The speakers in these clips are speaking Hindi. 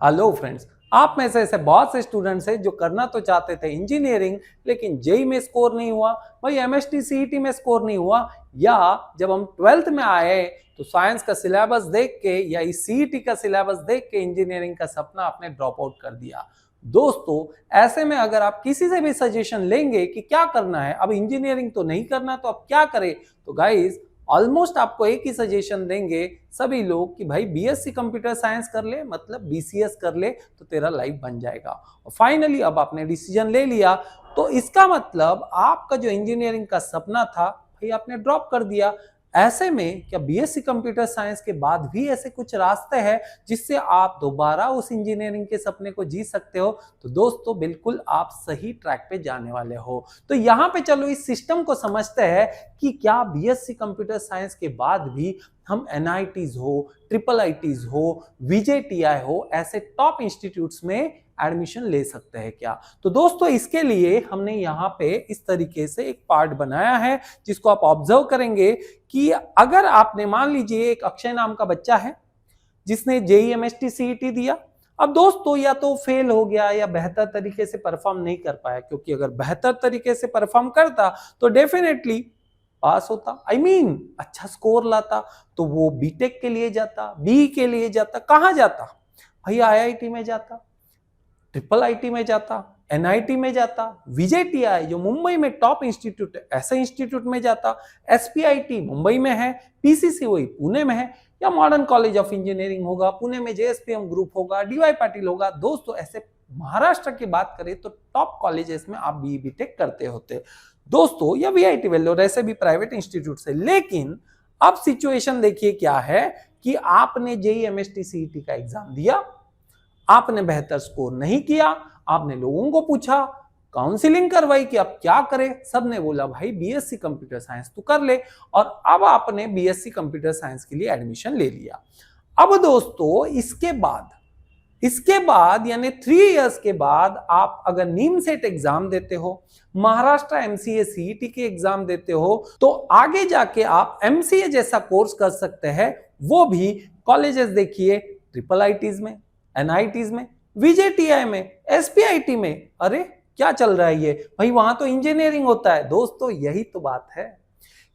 हेलो फ्रेंड्स, आप में से ऐसे बहुत से स्टूडेंट्स हैं जो करना तो चाहते थे इंजीनियरिंग, लेकिन जेई में स्कोर नहीं हुआ, भाई एमएसटी सीईटी में स्कोर नहीं हुआ, या जब हम 12th में आए तो साइंस का सिलेबस देख के या इस सीईटी का सिलेबस देख के इंजीनियरिंग का सपना आपने ड्रॉप आउट कर दिया। दोस्तों, ऐसे में अगर आप किसी से भी सजेशन लेंगे कि क्या करना है, अब इंजीनियरिंग तो नहीं करना तो अब क्या करें, तो गाइस ऑलमोस्ट आपको एक ही सजेशन देंगे सभी लोग कि भाई बीएससी कंप्यूटर साइंस कर ले, मतलब बीसीएस कर ले तो तेरा लाइफ बन जाएगा। और फाइनली अब आपने डिसीजन ले लिया तो इसका मतलब आपका जो इंजीनियरिंग का सपना था भाई आपने ड्रॉप कर दिया। ऐसे में क्या बीएससी कंप्यूटर साइंस के बाद भी ऐसे कुछ रास्ते हैं जिससे आप दोबारा उस इंजीनियरिंग के सपने को जी सकते हो? तो दोस्तों बिल्कुल आप सही ट्रैक पे जाने वाले हो। तो यहाँ पे चलो इस सिस्टम को समझते हैं कि क्या बीएससी कंप्यूटर साइंस के बाद भी हम एनआईटीज हो, ट्रिपल आईटीज हो, विजेटीआई हो, ऐसे टॉप इंस्टीट्यूट्स में एडमिशन ले सकते हैं क्या? तो दोस्तों इसके लिए हमने यहाँ पे इस तरीके से एक पार्ट बनाया है जिसको आप ऑब्जर्व करेंगे कि अगर आपने मान लीजिए एक अक्षय नाम का बच्चा है जिसने जेई एमएसटी सीईटी दिया, अब दोस्तों या तो फेल हो गया या बेहतर तरीके से परफॉर्म नहीं कर पाया, क्योंकि अगर बेहतर तरीके से परफॉर्म करता तो डेफिनेटली पास होता, अच्छा स्कोर लाता, तो वो बीटेक के लिए जाता, बीई के लिए जाता, कहां जाता भाई? आईआईटी में जाता, ट्रिपल आईटी में जाता, एनआईटी में जाता, विजेटीआई जो मुंबई में टॉप इंस्टीट्यूट है ऐसे इंस्टीट्यूट में जाता, एसपीआईटी मुंबई में है, पीसीसी वही पुणे में है, या मॉडर्न कॉलेज ऑफ इंजीनियरिंग होगा पुणे में, जेएसपीएम ग्रुप होगा, डीवाई पाटिल होगा। दोस्तों ऐसे महाराष्ट्र की बात करें तो टॉप कॉलेजेस में आप बी बीटेक करते होते दोस्तों, या वीआईटी वेल्लोर ऐसे भी प्राइवेट इंस्टीट्यूट से। लेकिन अब सिचुएशन देखिए क्या है कि आपने जेई एमएसटी सीईटी का एग्जाम दिया, आपने बेहतर स्कोर नहीं किया, आपने लोगों को पूछा, काउंसलिंग करवाई कि आप क्या करें, सबने बोला भाई बीएससी कंप्यूटर साइंस तो कर ले, और अब आपने बीएससी कंप्यूटर साइंस के लिए एडमिशन ले लिया। अब दोस्तों इसके बाद यानी 3 इयर्स के बाद आप अगर नीम सेट एग्जाम देते हो, महाराष्ट्र एमसीए सीईटी के एग्जाम देते हो, तो आगे जाके आप एमसीए जैसा कोर्स कर सकते हैं। वो भी कॉलेजेस देखिए ट्रिपल आईटीज में, एनआईटीज में, विजेटीआई में, एसपीआईटी में। अरे क्या चल रहा है ये भाई, वहां तो इंजीनियरिंग होता है। दोस्तों यही तो बात है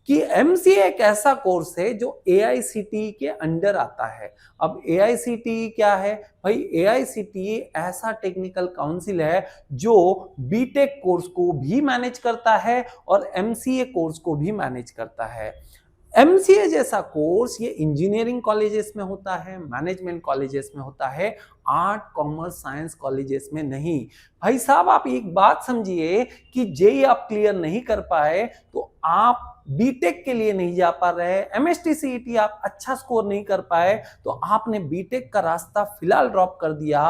कि एमसीए एक ऐसा कोर्स है जो एआईसीटीई के अंडर आता है। अब एआईसीटीई क्या है भाई? एआईसीटीई ऐसा टेक्निकल काउंसिल है जो बीटेक कोर्स को भी मैनेज करता है और एमसीए कोर्स को भी मैनेज करता है। एमसीए जैसा कोर्स ये इंजीनियरिंग कॉलेजेस में होता है, मैनेजमेंट कॉलेजेस में होता है, आर्ट कॉमर्स साइंस कॉलेजेस में नहीं। भाई साहब आप एक बात समझिए कि जेई आप क्लियर नहीं कर पाए तो आप बीटेक के लिए नहीं जा पा रहे, एमएसटी सीईटी आप अच्छा स्कोर नहीं कर पाए तो आपने बीटेक का रास्ता फिलहाल ड्रॉप कर दिया।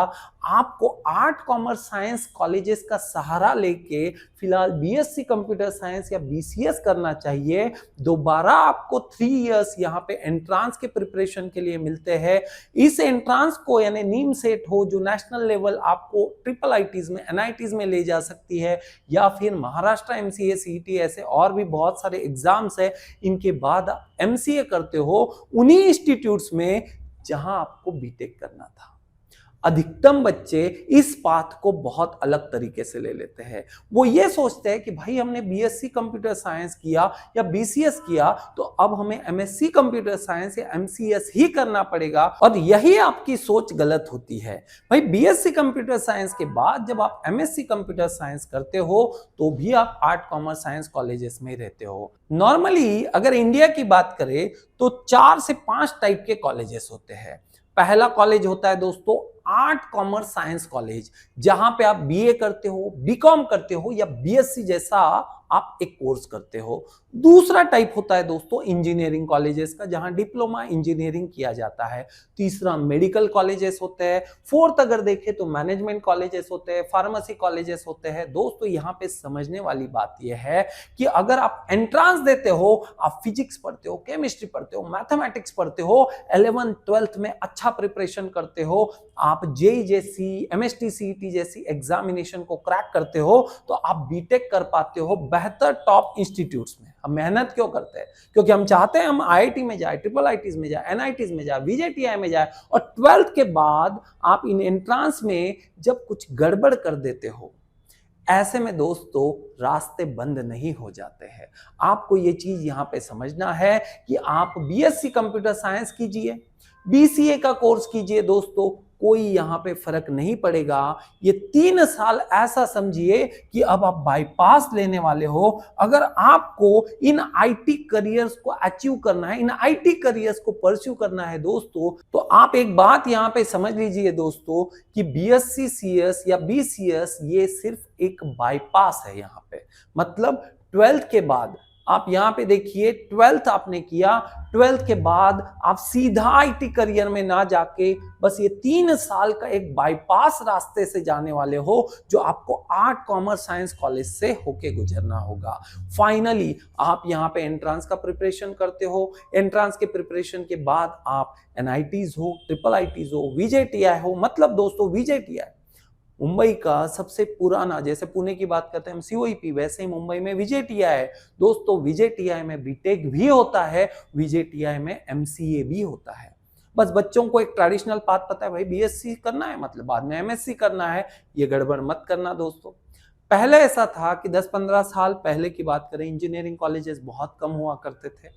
आपको आर्ट कॉमर्स साइंस कॉलेजेस का सहारा लेके फिलहाल बीएससी कंप्यूटर साइंस या बीसीएस करना चाहिए। दोबारा आपको 3 इयर्स यहाँ पे एंट्रांस के प्रिपरेशन के लिए मिलते हैं। इस एंट्रांस को यानी नीम सेट हो जो नेशनल लेवल आपको ट्रिपल आईटीज में, एनआईटीज में ले जा सकती है, या फिर महाराष्ट्र एमसीए सीईटी, ऐसे और भी बहुत सारे एग्जाम्स है। इनके बाद एमसीए करते हो उन्हीं इंस्टीट्यूट्स में जहां आपको बीटेक करना था। अधिकतम बच्चे इस पाथ को बहुत अलग तरीके से ले लेते हैं। वो ये सोचते हैं कि भाई हमने बीएससी कंप्यूटर साइंस किया या बीसीएस किया तो अब हमें एमएससी कंप्यूटर साइंस या एमसीएस ही करना पड़ेगा, और यही आपकी सोच गलत होती है। भाई बीएससी कंप्यूटर साइंस के बाद जब आप एमएससी कंप्यूटर साइंस करते हो तो भी आप आर्ट कॉमर्स साइंस कॉलेजेस में रहते हो। नॉर्मली अगर इंडिया की बात करें तो 4 से 5 टाइप के कॉलेजेस होते हैं। पहला कॉलेज होता है दोस्तों आर्ट कॉमर्स साइंस कॉलेज, जहां पे आप बीए करते हो, बीकॉम करते हो या बीएससी जैसा आप एक कोर्स करते हो। दूसरा टाइप होता है दोस्तों इंजीनियरिंग कॉलेजेस का, जहां डिप्लोमा इंजीनियरिंग किया जाता है। तीसरा मेडिकल कॉलेजेस होते हैं। फोर्थ अगर देखें तो मैनेजमेंट कॉलेजेस होते हैं, फार्मेसी कॉलेजेस होते हैं। दोस्तों यहाँ पे समझने वाली बात यह है कि अगर आप एंट्रांस देते हो, आप फिजिक्स पढ़ते हो, केमिस्ट्री पढ़ते हो, मैथमेटिक्स पढ़ते हो, 11th 12th में अच्छा प्रिपरेशन करते हो, आप जेई जैसी, एमएसटी सीईटी जैसी एग्जामिनेशन को क्रैक करते हो तो आप बीटेक कर पाते हो बेहतर टॉप इंस्टीट्यूट्स में। हम मेहनत क्यों करते हैं? क्योंकि हम चाहते हैं हम आईआईटी में जाए, ट्रिपल आईटीज में जाए, एनआईटीज में जाए, वीजेटीआई में जाए, और 12th के बाद आप इन एंट्रांस में जब कुछ गड़बड़ कर देते हो, ऐसे में दोस्तों रास्ते बंद नहीं हो जाते हैं। आपको ये चीज यहां पे समझना है कि आप बीएससी कंप्यूटर साइंस कीजिए, बीसीए का कोर्स कीजिए दोस्तों, कोई यहाँ पे फर्क नहीं पड़ेगा। ये 3 साल ऐसा समझिए कि अब आप बाईपास लेने वाले हो। अगर आपको इन आईटी करियर्स को अचीव करना है, इन आईटी करियर्स को परस्यू करना है दोस्तों, तो आप एक बात यहाँ पे समझ लीजिए दोस्तों कि बीएससी सीएस या बीसीएस ये सिर्फ एक बाईपास है यहाँ पे। मतलब 12th के बाद आप यहाँ पे देखिए 12th आपने किया, 12th के बाद आप सीधा आईटी करियर में ना जाके बस ये 3 साल का एक बाईपास रास्ते से जाने वाले हो, जो आपको आर्ट कॉमर्स साइंस कॉलेज से होके गुजरना होगा। फाइनली आप यहाँ पे एंट्रांस का प्रिपरेशन करते हो, एंट्रांस के प्रिपरेशन के बाद आप एनआईटीज हो, ट्रिपल आईटीज हो, वीजेटीआई हो। मतलब दोस्तों वीजेटीआई मुंबई का सबसे पुराना, जैसे पुणे की बात करते हैं हम सीओईपी, वैसे ही मुंबई में विजेटीआई है दोस्तों। विजेटीआई में बीटेक भी होता है, विजेटीआई में एमसीए भी होता है। बस बच्चों को एक ट्रेडिशनल पाथ पता है, भाई बीएससी करना है मतलब बाद में एमएससी करना है। ये गड़बड़ मत करना दोस्तों। पहले ऐसा था कि 10-15 साल पहले की बात करें, इंजीनियरिंग कॉलेजेस बहुत कम हुआ करते थे।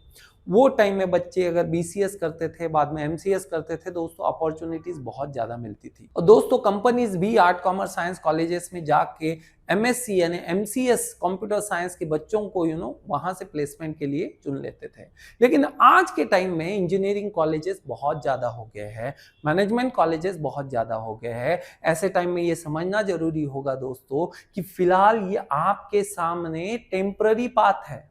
वो टाइम में बच्चे अगर बीसीएस करते थे, बाद में एमसीएस करते थे दोस्तों, अपॉर्चुनिटीज बहुत ज्यादा मिलती थी। और दोस्तों कंपनीज भी आर्ट कॉमर्स साइंस कॉलेजेस में जाके एमएससी यानी एमसीएस कंप्यूटर साइंस के बच्चों को वहां से प्लेसमेंट के लिए चुन लेते थे। लेकिन आज के टाइम में इंजीनियरिंग कॉलेजेस बहुत ज्यादा हो गए हैं, मैनेजमेंट कॉलेजेस बहुत ज्यादा हो गए हैं। ऐसे टाइम में ये समझना जरूरी होगा दोस्तों कि फिलहाल ये आपके सामने टेम्पररी पाथ है।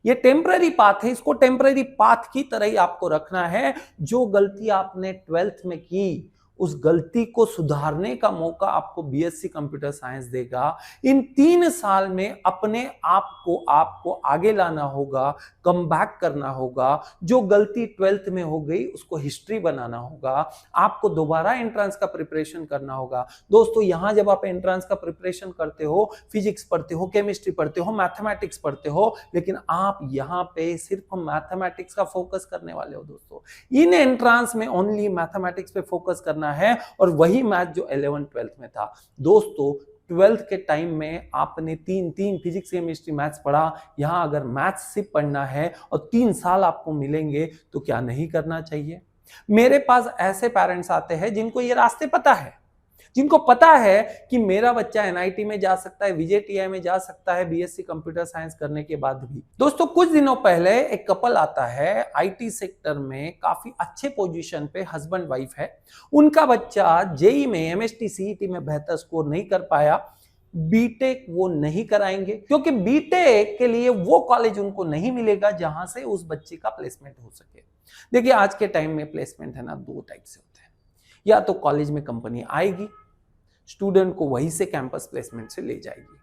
ये टेम्पररी पाथ है, इसको टेम्पररी पाथ की तरह ही आपको रखना है। जो गलती आपने 12th में की, उस गलती को सुधारने का मौका आपको बीएससी कंप्यूटर साइंस देगा। इन 3 साल में अपने आपको आगे लाना होगा, कम बैक करना होगा। जो गलती 12th में हो गई उसको हिस्ट्री बनाना होगा। आपको दोबारा एंट्रेंस का प्रिपरेशन करना होगा दोस्तों। यहां जब आप एंट्रेंस का प्रिपरेशन करते हो, फिजिक्स पढ़ते हो, केमिस्ट्री पढ़ते हो, मैथमेटिक्स पढ़ते हो, लेकिन आप यहाँ पे सिर्फ मैथमेटिक्स का फोकस करने वाले हो दोस्तों। इन एंट्रेंस में ओनली मैथमेटिक्स पे फोकस करना है, और वही मैथ जो 11th-12th में था दोस्तों। 12th के टाइम में आपने तीन फिजिक्स केमिस्ट्री मैथ्स पढ़ा। यहां अगर मैथ्स सिर्फ पढ़ना है और 3 साल आपको मिलेंगे तो क्या नहीं करना चाहिए? मेरे पास ऐसे पेरेंट्स आते हैं जिनको ये रास्ते पता है, जिनको पता है कि मेरा बच्चा एनआईटी में जा सकता है, विजेटीआई में जा सकता है बीएससी कंप्यूटर साइंस करने के बाद भी। दोस्तों कुछ दिनों पहले एक कपल आता है, आईटी सेक्टर में काफी अच्छे पोजीशन पे हस्बैंड वाइफ है। उनका बच्चा जेई में, एमएसटी सीईटी में बेहतर स्कोर नहीं कर पाया। बीटेक वो नहीं कराएंगे क्योंकि बीटेक के लिए वो कॉलेज उनको नहीं मिलेगा जहां से उस बच्चे का प्लेसमेंट हो सके। देखिए आज के टाइम में प्लेसमेंट है ना, 2 टाइप से होते हैं। या तो कॉलेज में कंपनी आएगी, स्टूडेंट को वहीं से कैंपस प्लेसमेंट से ले जाएगी,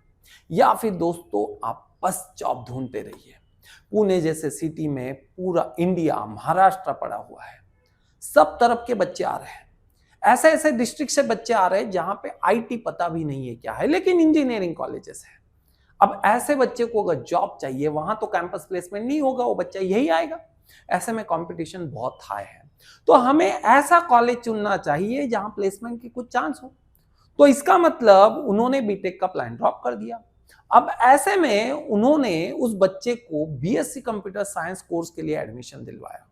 या फिर दोस्तों आप बस जॉब ढूंढते रहिए। पुणे जैसे सिटी में पूरा इंडिया, महाराष्ट्र पड़ा हुआ है, सब तरफ के बच्चे आ रहे हैं। ऐसे ऐसे डिस्ट्रिक्ट से बच्चे आ रहे हैं जहां पे आईटी पता भी नहीं है क्या है, लेकिन इंजीनियरिंग कॉलेजेस है। अब ऐसे बच्चे को अगर जॉब चाहिए, वहां तो कैंपस प्लेसमेंट नहीं होगा, वो बच्चा यही आएगा। ऐसे में कंपटीशन बहुत हाई है। तो हमें ऐसा कॉलेज चुनना चाहिए जहां प्लेसमेंट की कुछ चांस हो। तो इसका मतलब उन्होंने बीटेक का प्लान ड्रॉप कर दिया। अब ऐसे में उन्होंने उस बच्चे को बीएससी कंप्यूटर साइंस कोर्स के लिए एडमिशन दिलवाया।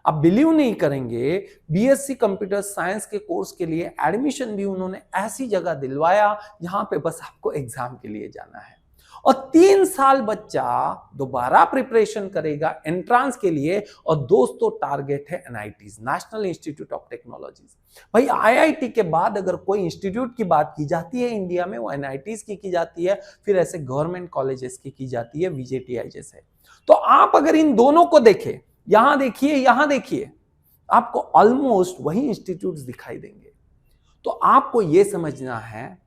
आप बिलीव नहीं करेंगे, बीएससी कंप्यूटर साइंस के कोर्स के लिए एडमिशन भी उन्होंने ऐसी जगह दिलवाया जहां पे बस आपको एग्जाम के लिए जाना है। और 3 साल बच्चा दोबारा प्रिपरेशन करेगा एंट्रांस के लिए। और दोस्तों टारगेट है NITs, national institute of technologies. भाई आईआईटी के बाद अगर कोई इंस्टीट्यूट की बात की जाती है इंडिया में, वो एनआईटीज की जाती है, फिर ऐसे गवर्नमेंट कॉलेजेस की जाती है, विजेटीआई जैसे। तो आप अगर इन दोनों को देखें, यहां देखिए, आपको ऑलमोस्ट वही इंस्टीट्यूट्स दिखाई देंगे। तो आपको यह समझना है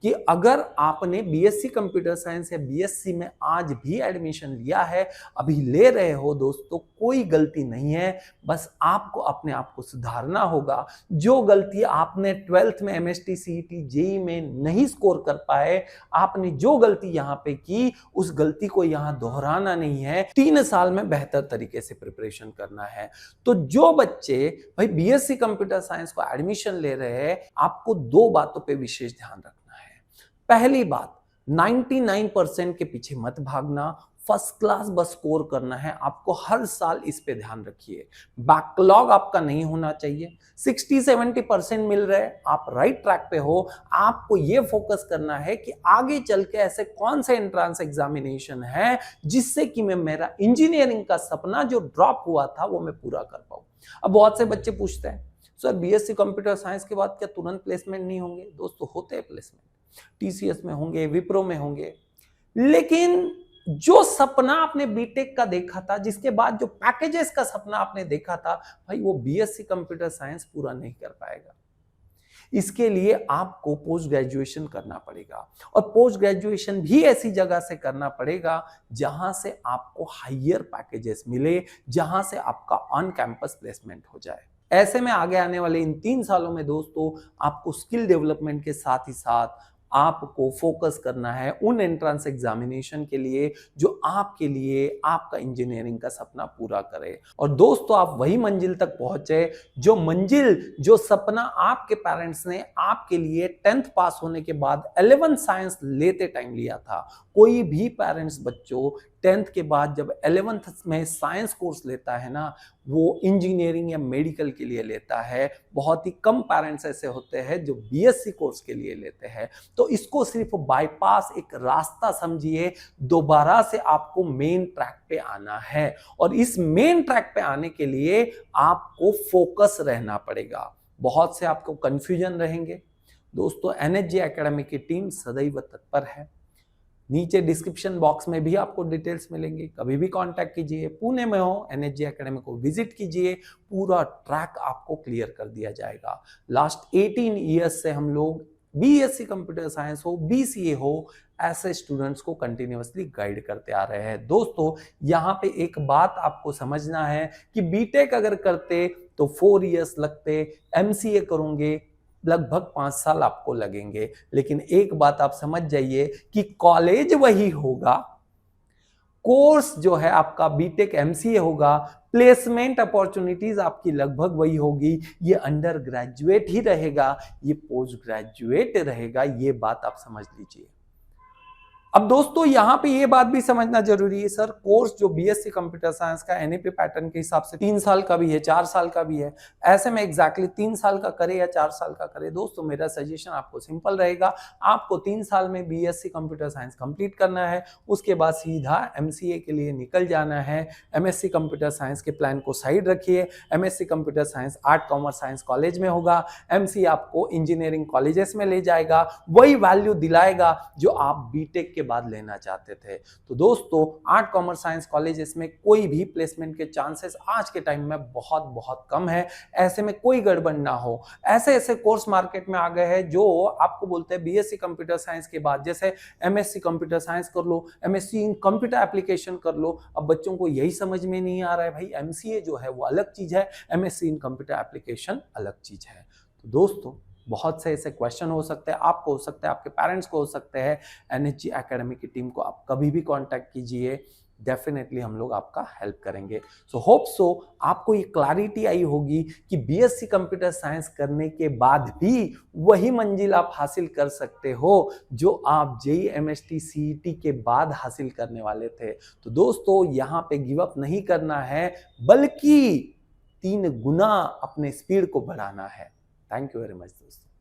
कि अगर आपने बीएससी कंप्यूटर साइंस या बीएससी में आज भी एडमिशन लिया है, अभी ले रहे हो दोस्तों, कोई गलती नहीं है, बस आपको अपने आप को सुधारना होगा। जो गलती आपने 12th में एमएसटी सीईटी जेई में नहीं स्कोर कर पाए, आपने जो गलती यहां पे की, उस गलती को यहां दोहराना नहीं है। 3 साल में बेहतर तरीके से प्रिपरेशन करना है। तो जो बच्चे भाई बीएससी कंप्यूटर साइंस को एडमिशन ले रहे हैं, आपको 2 बातों पे विशेष ध्यान रखना है। पहली बात, 99% के पीछे मत भागना, फर्स्ट क्लास बस स्कोर करना है। आपको हर साल इस पे ध्यान रखिए। बैकलॉग आपका नहीं होना चाहिए। 60-70% मिल रहे हैं, आप राइट ट्रैक पे हो। आपको ये फोकस करना है कि आगे चल के ऐसे कौन से एंट्रेंस एग्जामिनेशन है जिससे कि मैं मेरा इंजीनियरिंग का सपना जो ड्रॉप हुआ था वो मैं पूरा कर पाऊं। अब बहुत से बच्चे पूछते हैं, सर बीएससी कंप्यूटर साइंस के बाद क्या तुरंत प्लेसमेंट नहीं होंगे? दोस्तों होते हैं प्लेसमेंट, टीसीएस में होंगे, विप्रो में होंगे, लेकिन जो सपना आपने बीटेक का देखा था, जिसके बाद जो पैकेजेस का सपना आपने देखा था, भाई वो बीएससी कंप्यूटर साइंस पूरा नहीं कर पाएगा। इसके लिए आपको पोस्ट ग्रेजुएशन करना पड़ेगा, और पोस्ट ग्रेजुएशन भी ऐसी जगह से करना पड़ेगा जहां से आपको हायर पैकेजेस मिले, जहां से आपका ऑन कैंपस प्लेसमेंट हो जाए। ऐसे में आगे आने वाले इन 3 सालों में दोस्तों, आपको स्किल डेवलपमेंट के साथ ही साथ आपको फोकस करना है उन एंट्रेंस एग्जामिनेशन के लिए जो आपके लिए आपका इंजीनियरिंग का सपना पूरा करे। और दोस्तों, आप वही मंजिल तक पहुंचे जो सपना आपके पेरेंट्स ने आपके लिए 10th पास होने के बाद 11th साइंस लेते टाइम लिया था। कोई भी पेरेंट्स बच्चों 10th के बाद जब 11th में साइंस कोर्स लेता है ना, वो इंजीनियरिंग या मेडिकल के लिए लेता है। बहुत ही कम पेरेंट्स ऐसे होते हैं जो बीएससी कोर्स के लिए लेते हैं। तो इसको सिर्फ बाईपास एक रास्ता समझिए, दोबारा से आपको मेन ट्रैक पे आना है, और इस मेन ट्रैक पे आने के लिए आपको फोकस रहना पड़ेगा। बहुत से आपको कंफ्यूजन रहेंगे दोस्तों, एनएचजी एकेडमी की टीम सदैव तत्पर है। नीचे डिस्क्रिप्शन बॉक्स में भी आपको डिटेल्स मिलेंगे, कभी भी कांटेक्ट कीजिए। पुणे में हो, एनएचजी एकेडमी को विजिट कीजिए, पूरा ट्रैक आपको क्लियर कर दिया जाएगा। लास्ट 18 ईयर्स से हम लोग बीएससी कंप्यूटर साइंस हो, बीसीए हो, ऐसे स्टूडेंट्स को कंटिन्यूअसली गाइड करते आ रहे हैं। दोस्तों, यहाँ पे एक बात आपको समझना है कि बीटेक अगर करते तो 4 ईयर्स लगते, एमसीए करोगे लगभग 5 साल आपको लगेंगे। लेकिन एक बात आप समझ जाइए कि कॉलेज वही होगा, कोर्स जो है आपका बीटेक एमसीए होगा, प्लेसमेंट अपॉर्चुनिटीज आपकी लगभग वही होगी। ये अंडर ग्रेजुएट ही रहेगा, ये पोस्ट ग्रेजुएट रहेगा, ये बात आप समझ लीजिए। अब दोस्तों, यहां पे ये बात भी समझना जरूरी है, सर कोर्स जो बीएससी कंप्यूटर साइंस का एनईपी पैटर्न के हिसाब से 3 साल का भी है, 4 साल का भी है। ऐसे में एग्जैक्टली 3 साल का करे या 4 साल का करे, दोस्तों मेरा सजेशन आपको सिंपल रहेगा। आपको 3 साल में बीएससी कंप्यूटर साइंस कंप्लीट करना है, उसके बाद सीधा एमसीए के लिए निकल जाना है। एमएससी कंप्यूटर साइंस के प्लान को साइड रखिए। MSc computer science art commerce science college में होगा, एमसीए आपको इंजीनियरिंग कॉलेजेस में ले जाएगा, वही वैल्यू दिलाएगा जो आप बीटेक बाद लेना चाहते थे। तो दोस्तों, आर्ट कॉमर्स साइंस कॉलेजेस में कोई भी प्लेसमेंट के चांसेस आज के टाइम में बहुत बहुत कम है। ऐसे में कोई गड़बड़ ना हो। ऐसे ऐसे कोर्स मार्केट में आ गए हैं जो आपको बोलते हैं बीएससी कंप्यूटर साइंस के बाद, जैसे एमएससी कंप्यूटर साइंस कर लो, एमएससी इन कंप्यूटर एप्लीकेशन कर लो। अब बच्चों को यही समझ में नहीं आ रहा है, भाई एमसीए जो है वो अलग चीज है, एमएससी इन कंप्यूटर एप्लीकेशन अलग चीज है। तो दोस्तों, बहुत से ऐसे क्वेश्चन हो सकते हैं, आपको हो सकते हैं, आपके पेरेंट्स को हो सकते हैं। एनएचजी एकेडमी की टीम को आप कभी भी कांटेक्ट कीजिए, डेफिनेटली हम लोग आपका हेल्प करेंगे। सो होप सो आपको ये क्लैरिटी आई होगी कि बीएससी कंप्यूटर साइंस करने के बाद भी वही मंजिल आप हासिल कर सकते हो जो आप जेईई एमएसटी सीईटी के बाद हासिल करने वाले थे। तो दोस्तों, यहाँ पे गिव अप नहीं करना है, बल्कि 3 गुना अपने स्पीड को बढ़ाना है। थैंक यू वेरी मच दोस्तों।